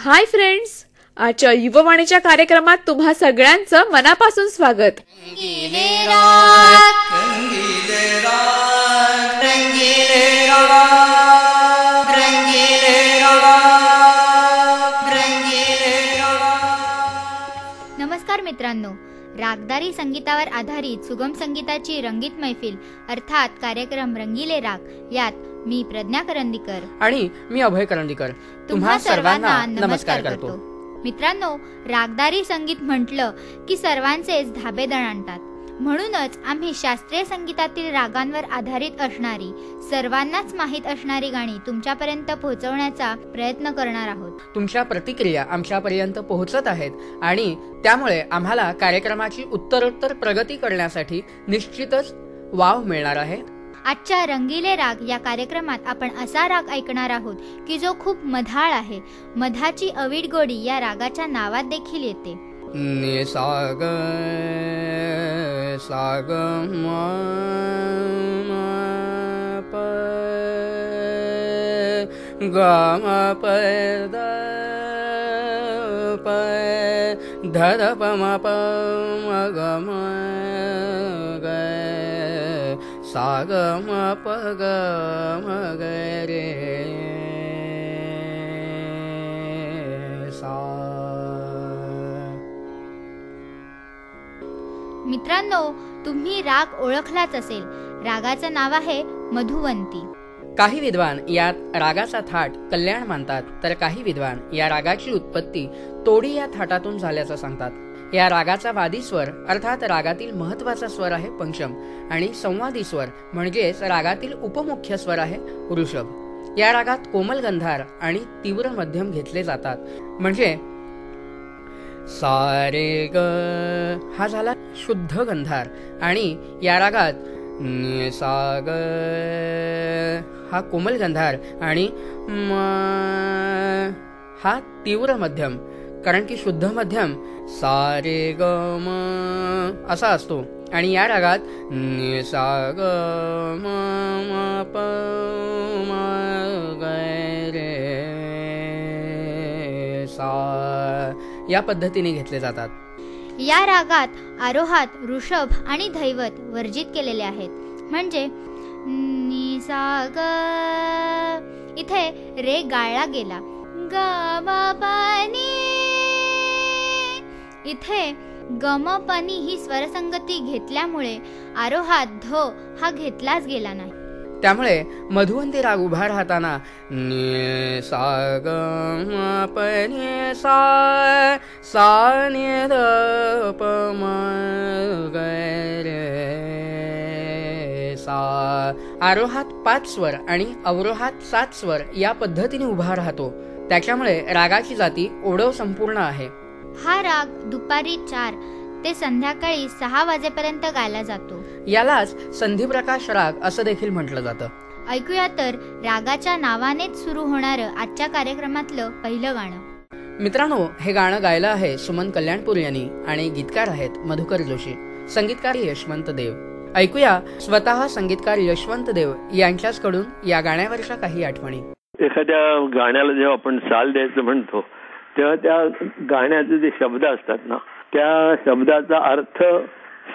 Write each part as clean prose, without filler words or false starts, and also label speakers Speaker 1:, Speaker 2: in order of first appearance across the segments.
Speaker 1: Hi friends, आजच्या युववाणीच्या कार्यक्रमात तुम्हा सगळ्यांचं मनापासून स्वागत.
Speaker 2: नमस्कार मित्रांनो, रागदारी संगीतावर आधारित सुगम संगीताची रंगीत मैफिल अर्थात कार्यक्रम रंगीले राग यात मी प्रज्ञा करंदीकर
Speaker 3: आणि मी अभय करंदीकर तुम्हा सर्वांना नमस्कार करतो.
Speaker 2: मित्रांनो, रागदारी संगीत म्हटलं की सर्वांचेच धाबे दणाणतात. म्हणूनच आम्ही शास्त्रीय संगीतातील रागांवर आधारित असणारी सर्वांनाच माहीत असणारी गाणी तुमच्यापर्यंत पोहोचवण्याचा प्रयत्न करणार आहोत.
Speaker 3: तुमच्या प्रतिक्रिया आमच्यापर्यंत पोहोचत आहेत आणि त्यामुळे आम्हाला कार्यक्रमाची उत्तरोत्तर प्रगती करण्यासाठी निश्चितच वाव मिळणार आहे.
Speaker 2: आजच्या रंगीले राग या कार्यक्रमात आपण असा राग ऐकणार आहोत की जो खूप मधाळ आहे. मधाची अवीट गोडी या रागाच्या नावात देखील येते.
Speaker 3: साग साग प ग प प ध प म प म ग म ग सा ग म प ग म ग रे सा.
Speaker 2: मित्रांनो, तुम्ही राग ओळखलाच असेल. रागाचं नाव आहे मधुवंती.
Speaker 3: काही विद्वान यात रागाचा थाट कल्याण मानतात, तर काही विद्वान या रागाची उत्पत्ती तोडी या थाटातून झाल्याचं सांगतात. या रागाचा वादी स्वर अर्थात रागातील महत्वाचा स्वर आहे पंचम आणि संवादी स्वर म्हणजेच रागातील उपमुख्य स्वर आहे ऋषभ. या रागात कोमल गंधार आणि तीव्र मध्यम घेतले जातात. म्हणजे सारे ग हा झाला शुद्ध गंधार आणि या रागात सा ग हा कोमल गंधार आणि म हा तीव्र मध्यम, कारण की शुद्ध मध्यम सारे ग म असा असतो. आणि या रागात सा ग म म प म ग रे सा या पद्धतीने घेतले जातात.
Speaker 2: या रागात आरोहात ऋषभ आणि धैवत वर्जित केलेले आहेत. म्हणजे नि सा ग इथे रे गाळला गेला. ग म प नि इथे गम पनी ही स्वरसंगती घेतल्यामुळे आरोहात ध हा घेतलाच गेला नाही.
Speaker 3: त्यामुळे मधुवंती राग उभा राहताना सा ग म प नि सा सा नि ध प म ग रे सा आरोहात 5 स्वर आणि अवरोहात 7 स्वर या पद्धतीने उभा राहतो. त्याच्यामुळे रागाची जाती ओढव संपूर्ण आहे.
Speaker 2: हा राग दुपारी 4 ते संध्याकाळी 6 वाजेपर्यंत गायला जातो.
Speaker 3: यालाच संधिप्रकाश राग असं देखील म्हटलं जातं.
Speaker 2: ऐकूया तर रागाच्या नावानेच सुरू होणारं आजच्या कार्यक्रमातलं पहिलं गाणं.
Speaker 3: मित्रांनो, हे गाणं गायलं आहे सुमन कल्याणपूर यांनी आणि गीतकार आहेत मधुकर जोशी, संगीतकार यशवंत देव. ऐकूया स्वतः संगीतकार यशवंत देव यांच्याच कडून या गाण्यावरच्या काही आठवणी.
Speaker 4: एखाद्या गाण्याला जेव्हा आपण चाल द्यायचं म्हणतो तेव्हा त्या गाण्याचे जे शब्द असतात ना, त्या शब्दाचा अर्थ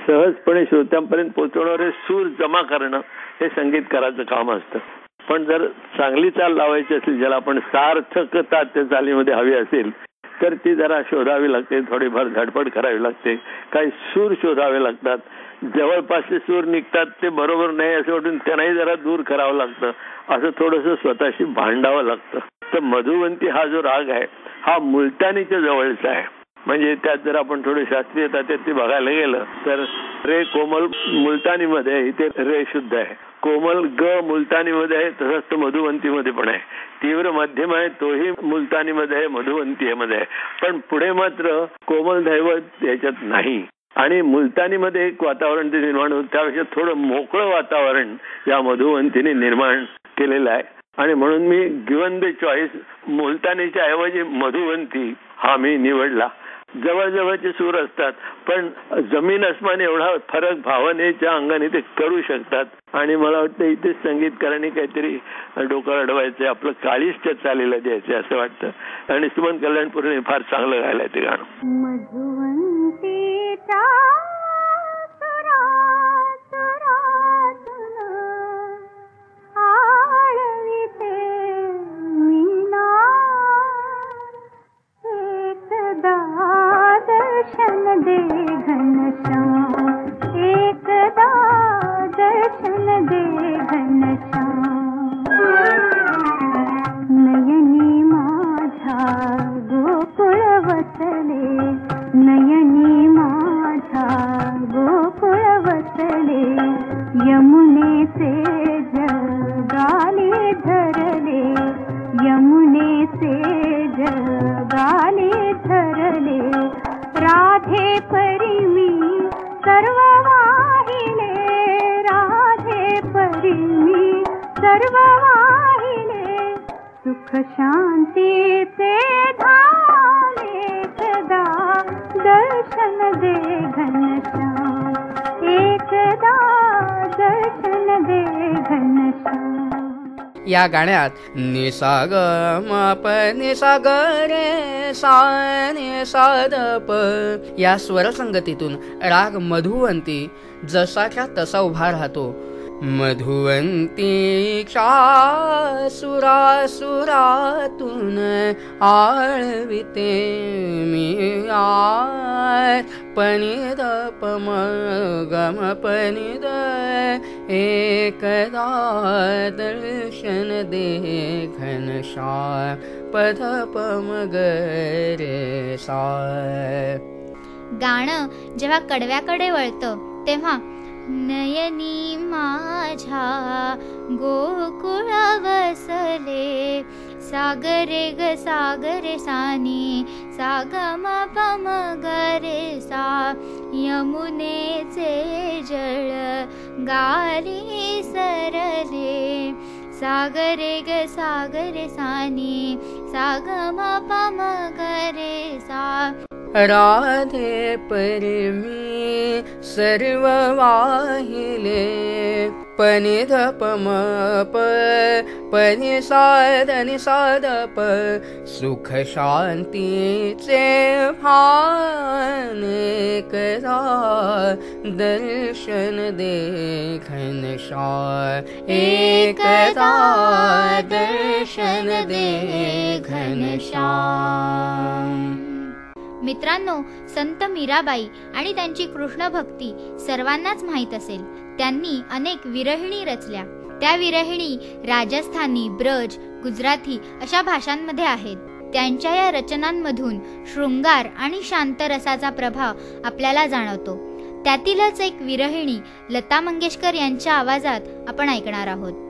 Speaker 4: सहजपणे श्रोत्यांपर्यंत पोहोचवणारे सूर जमा करणं हे संगीतकाराचं काम असतं. पण जर चांगली चाल लावायची असेल, ज्याला आपण सार्थकता त्या चालीमध्ये हवी असेल, तर ती जरा शोधावी लागते, थोडीफार धडपड करावी लागते, काही सूर शोधावे लागतात. जवळपासचे सूर निघतात ते बरोबर नाही असं वाटून त्यांनाही जरा दूर करावं लागतं. असं थोडंसं स्वतःशी भांडावं लागतं. तर मधुवंती हा जो राग आहे हा मुलतानीच्या जवळचा आहे. म्हणजे त्यात जर आपण थोडी शास्त्रीयता त्यात बघायला गेलं तर रे कोमल मुलतानीमध्ये आहे, इथे रे शुद्ध आहे. कोमल ग मुलतानीमध्ये आहे, तसंच तो मधुवंतीमध्ये पण आहे. तीव्र मध्यम आहे, तोही मुलतानीमध्ये आहे, मधुवंती मध्ये आहे. पण पुढे मात्र कोमल दैवत याच्यात नाही. आणि मुलतानीमध्ये एक वातावरण ते निर्माण होतं, त्यापेक्षा थोडं मोकळं वातावरण या मधुवंतीने निर्माण केलेलं आहे. आणि म्हणून मी गिवन द चॉईस मुलतानीच्या ऐवजी मधुवंती हा मी निवडला. जवळजवळचे सूर असतात, पण जमीन अस्मान एवढा फरक भावनेच्या अंगाने ते करू शकतात. आणि मला वाटतं इथेच संगीतकारांनी काहीतरी डोकं अडवायचं, आपलं काळीष्ट चालीला द्यायचं असं वाटतं. आणि सुमन कल्याणपूरने फार चांगलं गायलंय ते गाणं.
Speaker 5: दर्शन दे घनश्याम, एकदा दर्शन दे घनश्याम. नयनी माझ्या गोकुळ वसले, नयनी माझ्या गोकुळ वसले, यमुनेचे जगाले धरले, यमुनेचे जगाले धरले. राधे परी मी सर्व वाहिले, राधे परी मी सर्व वाहिले. सुख शांतीचे धाम एकदा दर्शन दे घनश्याम, एकदा दर्शन दे घनश्याम.
Speaker 3: या गाण्यात निसा ग म प निसा ग रे सा नि सा द प या स्वरसंगतीतून राग मधुवंती जसाच्या तसा उभा राहतो. मधुवंती क्षा सुरातून आळविते मी आय, पनिद पम गम पनिद एकदा दर्शन दे घनश्याम, पद पम गे सा.
Speaker 2: गाणं जेव्हा कडव्याकडे वळतं तेव्हा नयनी माझ्या गोकुळ वसले, सागरे ग सागरे सानी सागम पम गरे सा, यमुनेचे जळ गाली सरले, सागरे ग सागरे सानी सागम पम गरे सा.
Speaker 3: राधे परमी सर्व वाहिले, पनिध पम प पनि साधनि साध प, सुख शांतीचे भान एकदा दर्शन दे घनश्याम, एकदा दर्शन दे घनश्याम.
Speaker 2: मित्रांनो, संत मीराबाई आणि त्यांची कृष्ण भक्ती सर्वांनाच माहीत असेल. त्यांनी अनेक विरहिणी रचल्या. त्या विरहिणी राजस्थानी, ब्रज, गुजराती अशा भाषांमध्ये आहेत. त्यांच्या या रचनांमधून शृंगार आणि शांत रसाचा प्रभाव आपल्याला जाणवतो. त्यातीलच एक विरहिणी लता मंगेशकर यांच्या आवाजात आपण ऐकणार आहोत.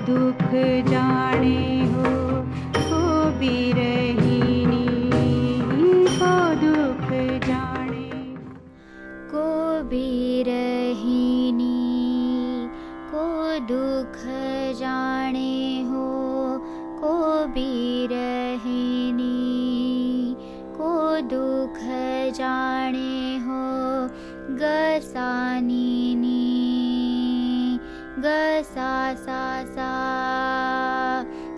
Speaker 5: दुख जाने हो,
Speaker 2: भी रहीनी, को दुख जाने हो, को भी रहीनी, को दुख जाने हो, ग सा नी नी, ग सा सा सा,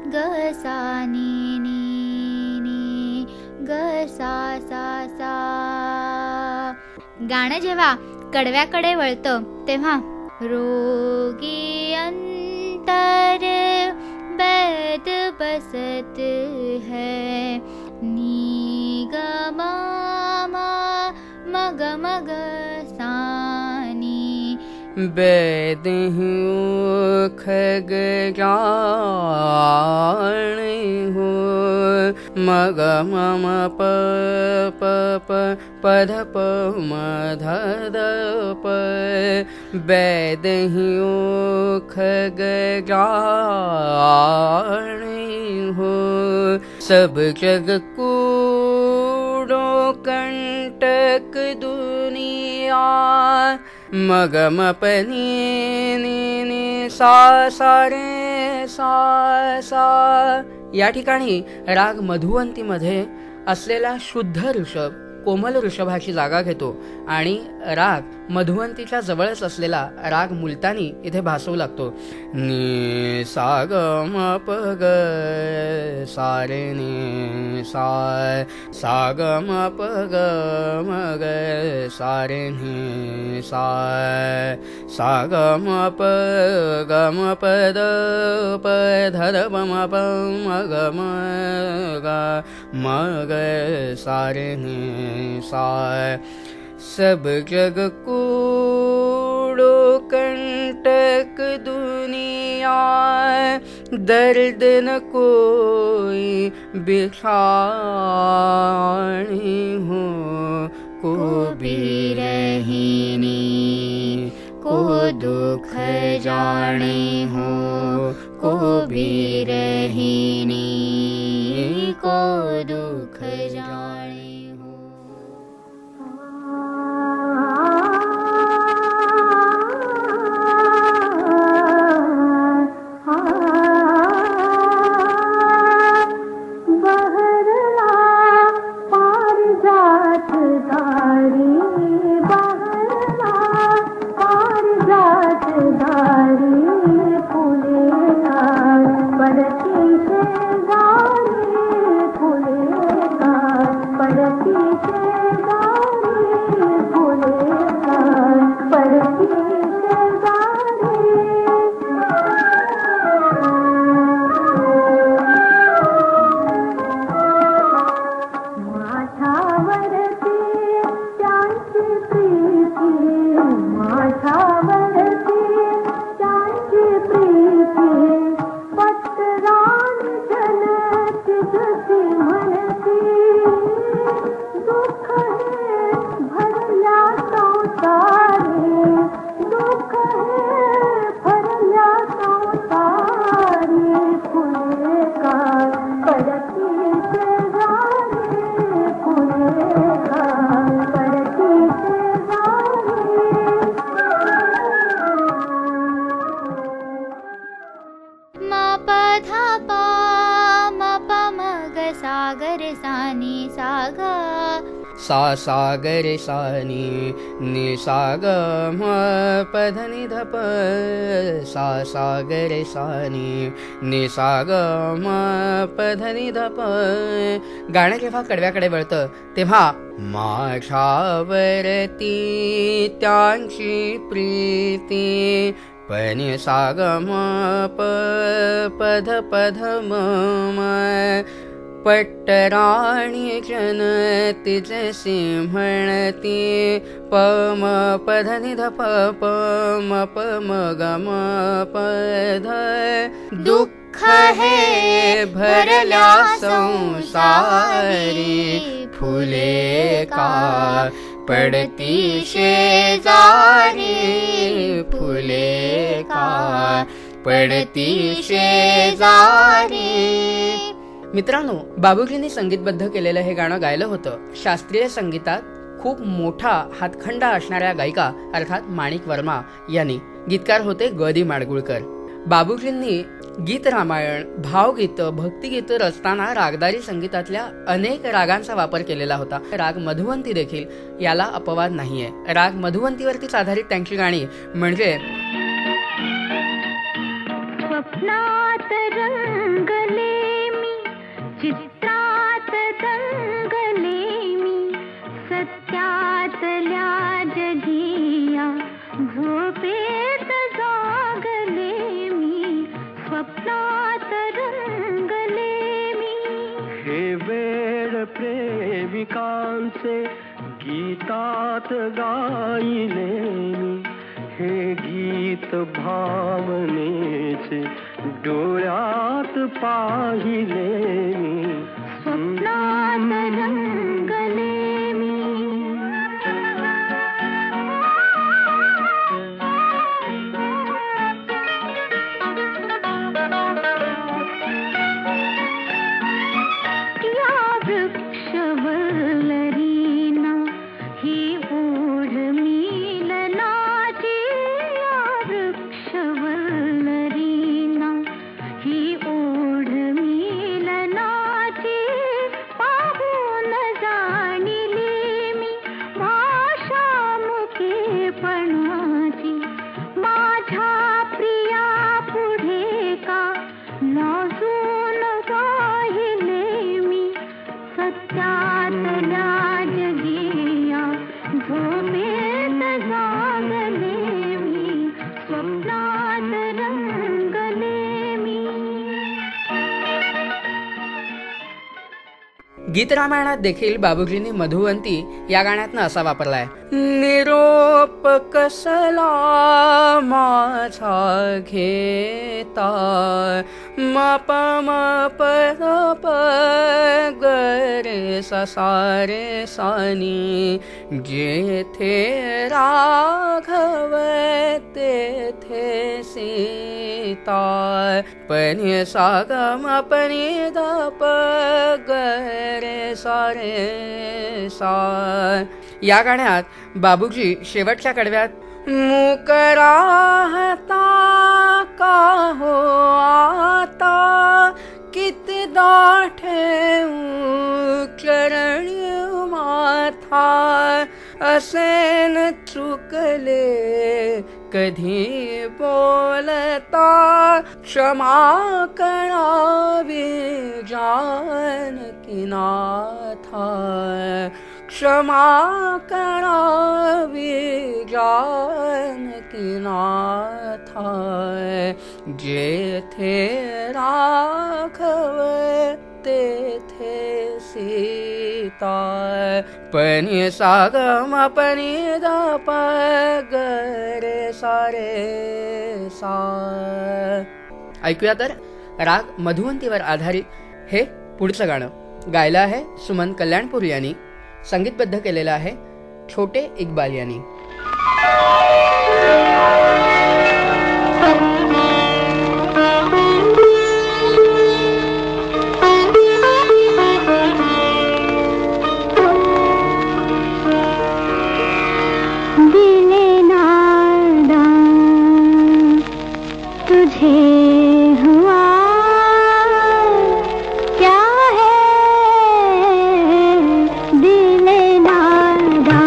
Speaker 2: ग सा नी नी नी, ग सा सा सा. गाणं जेव्हा कडव्याकडे वळतं तेव्हा रोगी अंतर बैद बसत है, नी ग मा मा मग मग सानी,
Speaker 3: वेद खग जान हो, मग मम प प प पध प म ध द प, वेद खग जान हो, सब जग कूड़ो कंटक दुनिया, मगम पनी नी नी सा सा रे सा सा. या ठिकाणी राग मधुवंतीमध्ये असलेला शुद्ध ऋषभ कोमल ऋषभाची जागा घेतो आणि राग मधुवंतीच्या जवळच असलेला राग मुलतानी इथे भासवू लागतो. नी सा ग म प ग सा रे नी सा, सा ग म प ग म ग सा रे नी सा, सा ग म प ग म प द प ध द प म प म ग म ग म ग सा रे नी सा. सब जग कूड़ो कंटक दुनिया, दर्द न कोई बिछानी हो, को भी रहीनी, को दुख जाने हो, को भी रहीनी, को दुख जाने हो. सा सागर सानी नि सा ग म प ध नि ध प, सा सागर सानी नि सा ग म प ध नि ध प. गाणं जेव्हा कडव्याकडे वळतं तेव्हा माझ्यावरती त्यांची प्रीती, पनि सा ग म प पध पध म म, पट्टराणी जनती जशी म्हणती, प म प ध नि ध प प म प म ग म प ध. दुःख हे भरल्या संसारी, फुले का पडती शेजारी, फुले का पडती शेजारी. मित्रांनो, बाबूजींनी संगीतबद्ध केलेलं हे गाणं गायलं होतं शास्त्रीय संगीतात खूप मोठा हातखंडा असणाऱ्या गायिका अर्थात माणिक वर्मा यांनी. गीतकार होते ग दी माडगुळकर. बाबूजींनी गीत रामायण, भावगीतं, भक्तिगीतं रचताना रागदारी संगीतातल्या अनेक रागांचा वापर केलेला होता. राग मधुवंती देखील याला अपवाद नाहीये. राग मधुवंतीवरतीच आधारित त्यांची गाणी म्हणजे
Speaker 5: स्वप्नात रंगले मी, चित्रात दंगले मी, सत्यातल्या जगिया झोपेत जागले मी, स्वप्नात रंगले मी.
Speaker 6: हे वेळ प्रेमिकांचे गीतात गायले मी, हे गीत भावनेचे डोळ्यात पाहिले मी,
Speaker 5: स्वप्नात रंगले मी. या वृक्षवल्लरीना ही ओढ मिलनाची, या वृक्षवल्लरीना ही ओढ मिलनाची, पाहून जाणिली मी भाषा मुकेपणाची, माझ्या प्रिया पुढे का लाजून राहिले मी, सत्यातल्या जगिया झोपेत जागले मी, स्वप्नात रंगले मी.
Speaker 3: गीत रामायणात देखील बाबूजींनी मधुवंती या गाण्यातनं असा वापरलाय. निरोप कसला माझा घेता, मप मप प गरे ससारे सानी, जेथे राघव तेथे सीता, पनी सागम पनी दप गरे सारे सा. या गाण्यात बाबूजी शेवटच्या कडव्यात मूक राहता का हो आता, किती दाठे चरणी माथा, असेन चुकले कधी बोलता, क्षमा करावी जानकी नाथा, क्षमा करावी जानकी नाथा, जेथे राघव तेथे सीता, पनी सागम पनी दप गरे सारे सा. ऐकूया तर राग मधुवंतीवर आधारित हे पुढचं गाणं. गायलं आहे सुमन कल्याणपूर यांनी, संगीतबद्ध केलेलं आहे छोटे इक्बाल यांनी.
Speaker 5: दिले नादा तुझे हुआ क्या है, दिले नादा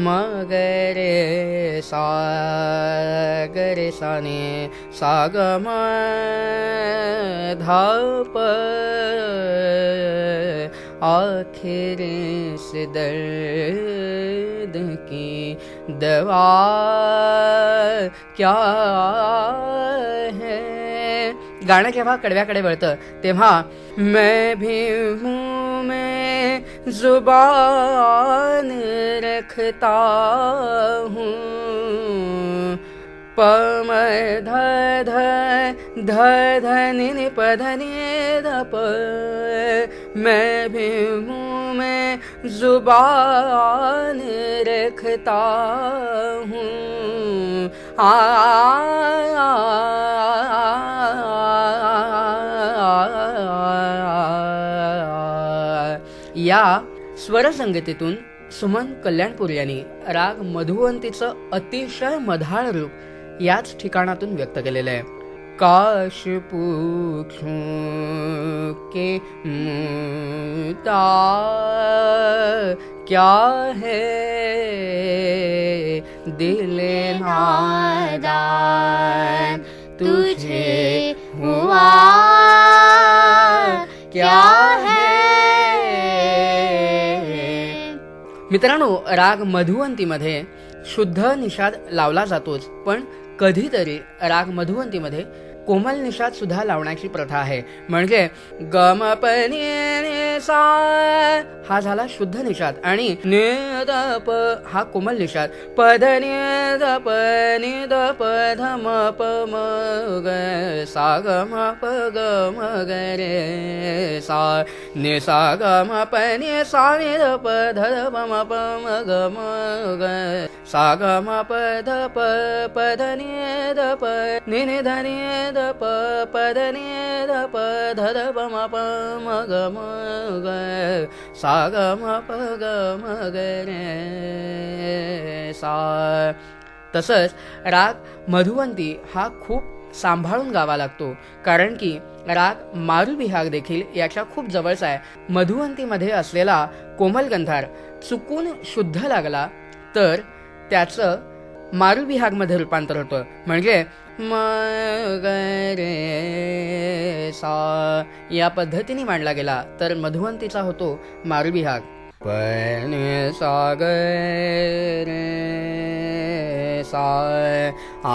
Speaker 3: मगरे सा गरे साने सागम धाप आखिर से दर्द की दवा क्या है. गाणं जेव्हा कडव्याकडे वळतं तेव्हा मैं भी मुंह में जुबान रखता हूँ पम ध ध ध ध नि प ध नि ध प. मैं भी मुंह में जुबान रखता हूँ या स्वरसंगतीतून सुमन कल्याणपूर यांनी राग मधुवंतीचं अतिशय मधाळ रूप याच ठिकाणातून व्यक्त केलेलं आहे. काश पूछूं के मुता क्या है दिल नादान तुझे हुआ क्या है. मित्रांनो, राग मधुवंतीमध्ये शुद्ध निषाद लावला जातोच, पण कधीतरी राग मधुवंतीमध्ये कोमल निषाद सुद्धा लावण्याची प्रथा आहे. म्हणजे गम प नि सा हा झाला शुद्ध निषाद आणि नि द प हा कोमल निषाद. पद नि द प नि द प ध म प म ग सा ग म प ग म ग रे सा नि सा ग म प नि सा नि द प ध ध प म प म ग म ग सा ग म प ध प प ध नि द प नि नि ध नि द प प ध नि द प ध ध प म प म ग म ग सा ग म प ग म ग रे सा. तसंच राग मधुवंती हा खूप सांभाळून गावा लागतो, कारण की राग मारुबिहाग देखील याच्या खूप जवळचा आहे. मधुवंतीमध्ये असलेला कोमल गंधार चुकून शुद्ध लागला तर त्याचं मारुबिहागमध्ये रूपांतर होतं. म्हणजे म ग रे सा या पद्धतीने मांडला गेला तर मधुवंतीचा होतो मारुबिहाग. पण सा ग रे सा आ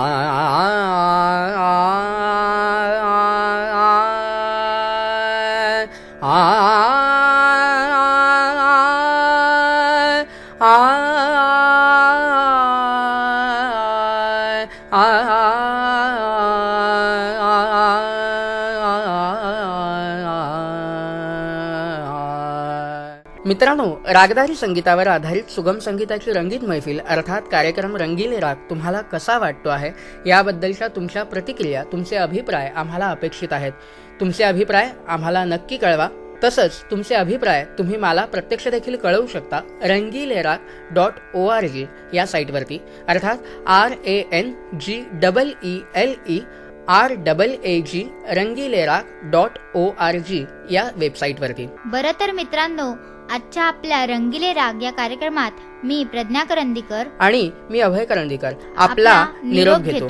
Speaker 3: मित्रांनो, रागदारी संगीतावर आधारित सुगम संगीताची रंगीत मैफिल अर्थात कार्यक्रम रंगीले राग तुम्हाला कसा वाटतो आहे याबद्दलच्या तुमच्या प्रतिक्रिया, तुमचे अभिप्राय आम्हाला अपेक्षित आहेत. तुमचे अभिप्राय आम्हाला नक्की कळवा. तसंच तुमचे अभिप्राय तुम्ही मला प्रत्यक्ष देखील कळवू शकता rangilerag.org या साईटवरती, अर्थात RANGEELERAG rangilerag.org या वेबसाईटवरती.
Speaker 2: बरं तर मित्रांनो, आजच्या आपल्या रंगीले राग या कार्यक्रमात मी प्रज्ञा करंदीकर
Speaker 3: आणि मी अभय करंदीकर आपला निरोप घेतो.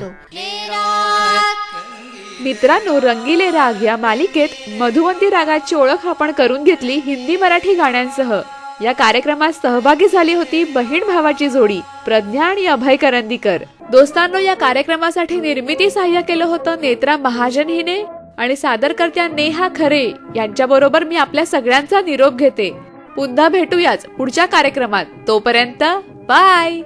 Speaker 1: मित्रांनो, रंगीले राग या मालिकेत मधुवंती रागाची ओळख आपण करून घेतली हिंदी मराठी गाण्यांसह. या कार्यक्रमात सहभागी झाली होती बहीण भावाची जोडी प्रज्ञा आणि अभय करंदीकर. दोस्तांनो, या कार्यक्रमासाठी निर्मिती सहाय्य केलं होतं नेत्रा महाजन हिने आणि सादरकर्त्या नेहा खरे यांच्याबरोबर मी आपल्या सगळ्यांचा निरोप घेते. पुन्हा भेटूयाच पुढच्या कार्यक्रमात. तोपर्यंत बाय.